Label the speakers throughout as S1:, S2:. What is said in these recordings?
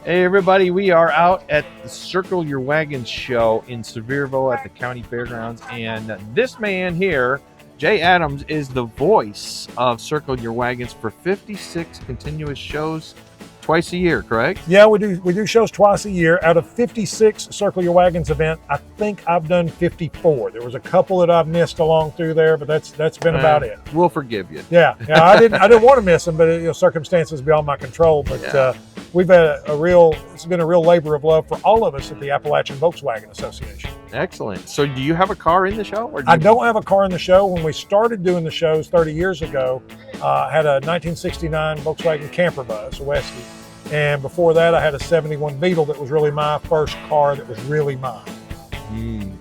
S1: Hey everybody, we are out at the Circle Your Wagons show in Sevierville at the county fairgrounds, and this man here, Jay Adams, is the voice of Circle Your Wagons for 56 continuous shows twice a year, correct?
S2: Yeah, we do shows twice a year. Out of 56 Circle Your Wagons event, I think I've done 54. There was a couple that I've missed along through there, but that's been about it.
S1: We'll forgive you.
S2: Yeah, I didn't want to miss them, but circumstances beyond my control. But we've had it's been a real labor of love for all of us at the Appalachian Volkswagen Association.
S1: Excellent. So do you have a car in the show? Or
S2: I don't have a car in the show. When we started doing the shows 30 years ago, I had a 1969 Volkswagen camper bus, a Westie. And before that, I had a 71 Beetle that was really my first car that was really mine.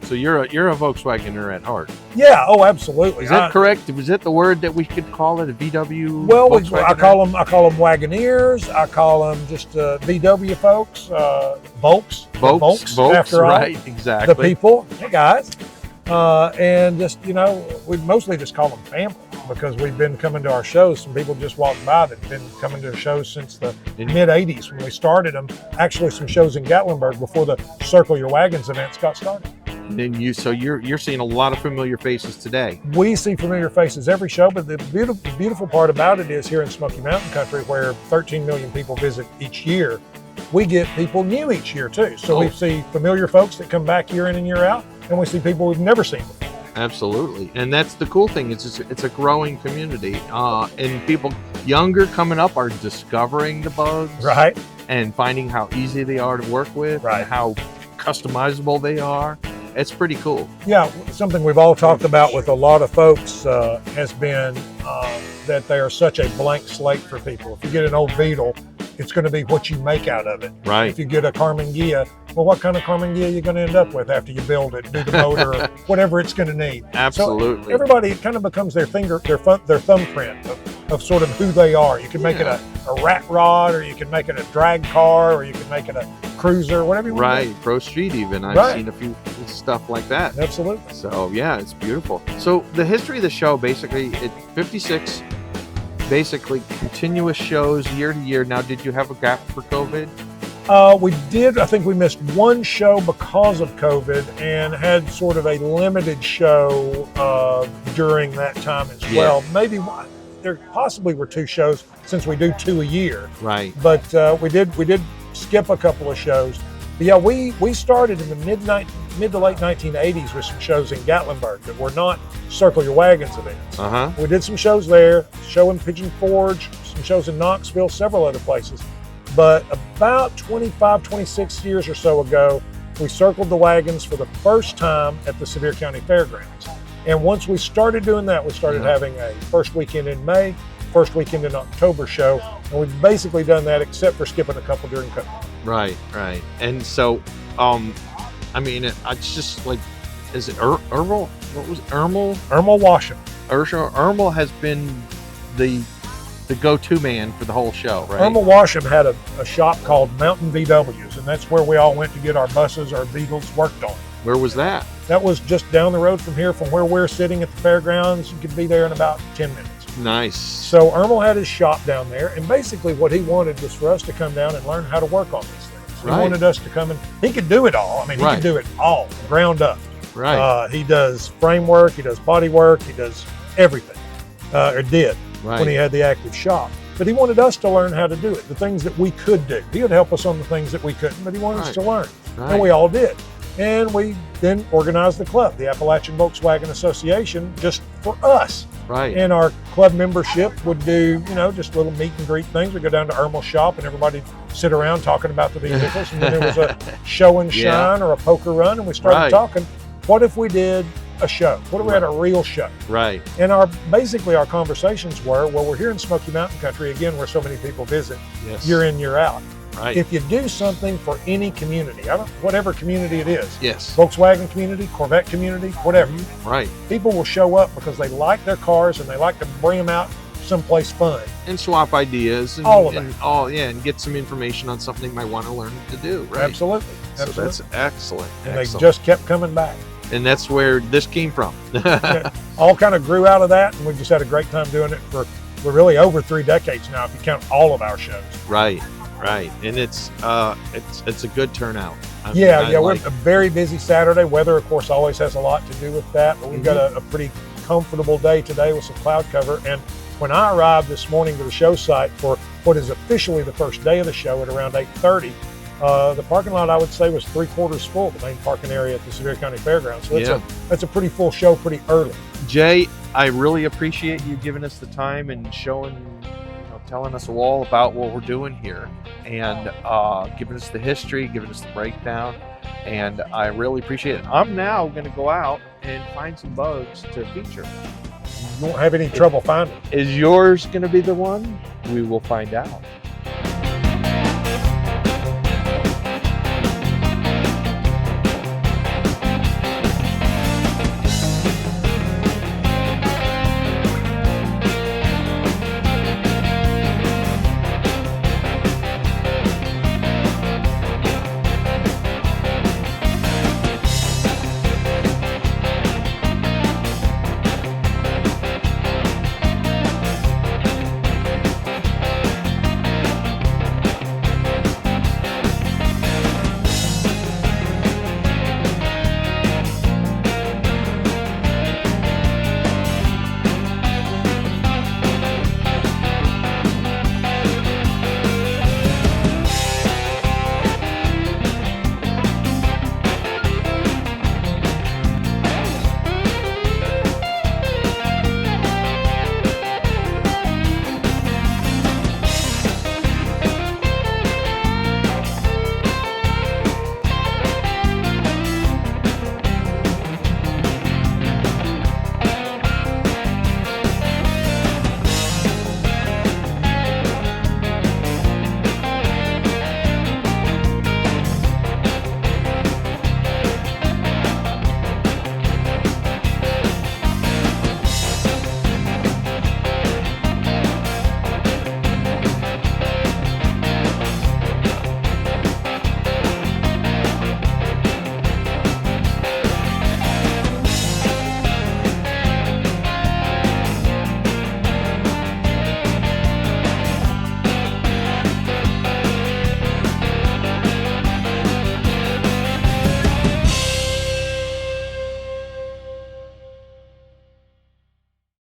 S1: So you're a Volkswagener at heart.
S2: Yeah, oh, absolutely.
S1: Is that correct? Was it the word that we could call it, a VW?
S2: Well, I call them Wagoneers. I call them just VW folks, Volks, after all.
S1: Right, exactly.
S2: The people, hey guys. And just, we mostly just call them family because we've been coming to our shows. Some people just walked by that have been coming to shows since the mid-'80s when we started them. Actually, some shows in Gatlinburg before the Circle Your Wagons events got started.
S1: And you're seeing a lot of familiar faces today.
S2: We see familiar faces every show, but the beautiful part about it is here in Smoky Mountain Country, where 13 million people visit each year, we get people new each year too. So we see familiar folks that come back year in and year out, and we see people we've never seen before.
S1: Absolutely, and that's the cool thing. It's a growing community, and people younger coming up are discovering the bugs,
S2: right,
S1: and finding how easy they are to work with,
S2: right,
S1: and how customizable they are. It's pretty cool.
S2: Yeah, something we've all talked about with a lot of folks has been that they are such a blank slate for people. If you get an old Beetle, it's going to be what you make out of it.
S1: Right.
S2: If you get a Carmen Ghia, well, what kind of Carmen Ghia are you going to end up with after you build it, do the motor, or whatever it's going to need?
S1: Absolutely.
S2: So everybody, it kind of becomes their thumbprint of sort of who they are. You can make it a rat rod, or you can make it a drag car, or you can make it a cruiser, whatever you want.
S1: Right, Pro Street even. I've seen a few stuff like that.
S2: Absolutely.
S1: So yeah, it's beautiful. So the history of the show, basically, 56 basically continuous shows year to year. Now, did you have a gap for COVID?
S2: We did. I think we missed one show because of COVID and had sort of a limited show during that time as well. Maybe there possibly were two shows since we do two a year.
S1: Right.
S2: But we did skip a couple of shows. But yeah, we started in the mid to late 1980s with some shows in Gatlinburg that were not Circle Your Wagons events. We did some shows there, show in Pigeon Forge, some shows in Knoxville, several other places. But about 25, 26 years or so ago, we circled the wagons for the first time at the Sevier County Fairgrounds. And once we started doing that, we started having a first weekend in May, first weekend in October show. And we've basically done that except for skipping a couple during COVID.
S1: Right. And so, it's just like, is it Ermel? What was it? Ermel
S2: Washam.
S1: Ermel has been the go-to man for the whole show, right?
S2: Ermel Washam had a shop called Mountain VWs, and that's where we all went to get our buses, our Beetles worked on.
S1: Where was that?
S2: That was just down the road from here, from where we're sitting at the fairgrounds. You could be there in about 10 minutes.
S1: Nice.
S2: So Ermel had his shop down there, and basically what he wanted was for us to come down and learn how to work on these things. He wanted us to come he could do it all. I mean, he could do it all, ground up.
S1: Right.
S2: He does framework, he does body work, he does everything, or did when he had the active shop. But he wanted us to learn how to do it, the things that we could do. He would help us on the things that we couldn't, but he wanted us to learn. And we all did. And we then organized the club, the Appalachian Volkswagen Association, just for us.
S1: Right.
S2: And our club membership would do, just little meet and greet things. We'd go down to Ermel's shop and everybody sit around talking about the vehicles. And then there was a show and shine or a poker run. And we started talking, what if we did a show? What if we had a real show?
S1: Right.
S2: And basically our conversations were, well, we're here in Smoky Mountain Country, again, where so many people visit year in, year out.
S1: Right.
S2: If you do something for any community, whatever community it is,
S1: yes,
S2: Volkswagen community, Corvette community, whatever,
S1: right,
S2: people will show up because they like their cars and they like to bring them out someplace fun
S1: and swap ideas and
S2: all of that.
S1: And get some information on something they might want to learn to do. Right.
S2: Absolutely.
S1: So that's excellent.
S2: And they just kept coming back.
S1: And that's where this came from.
S2: All kind of grew out of that, and we just had a great time doing it for really over 3 decades now, if you count all of our shows.
S1: Right. Right, and it's a good turnout.
S2: We're a very busy Saturday. Weather, of course, always has a lot to do with that, but we've got a pretty comfortable day today with some cloud cover. And when I arrived this morning to the show site for what is officially the first day of the show at around 8:30, the parking lot, I would say, was 3/4 full, the main parking area at the Sevier County Fairgrounds. So that's a pretty full show pretty early.
S1: Jay, I really appreciate you giving us the time and telling us all about what we're doing here, and giving us the history, giving us the breakdown, and I really appreciate it. I'm now going to go out and find some bugs to feature.
S2: You won't have any trouble finding.
S1: Is yours going to be the one? We will find out.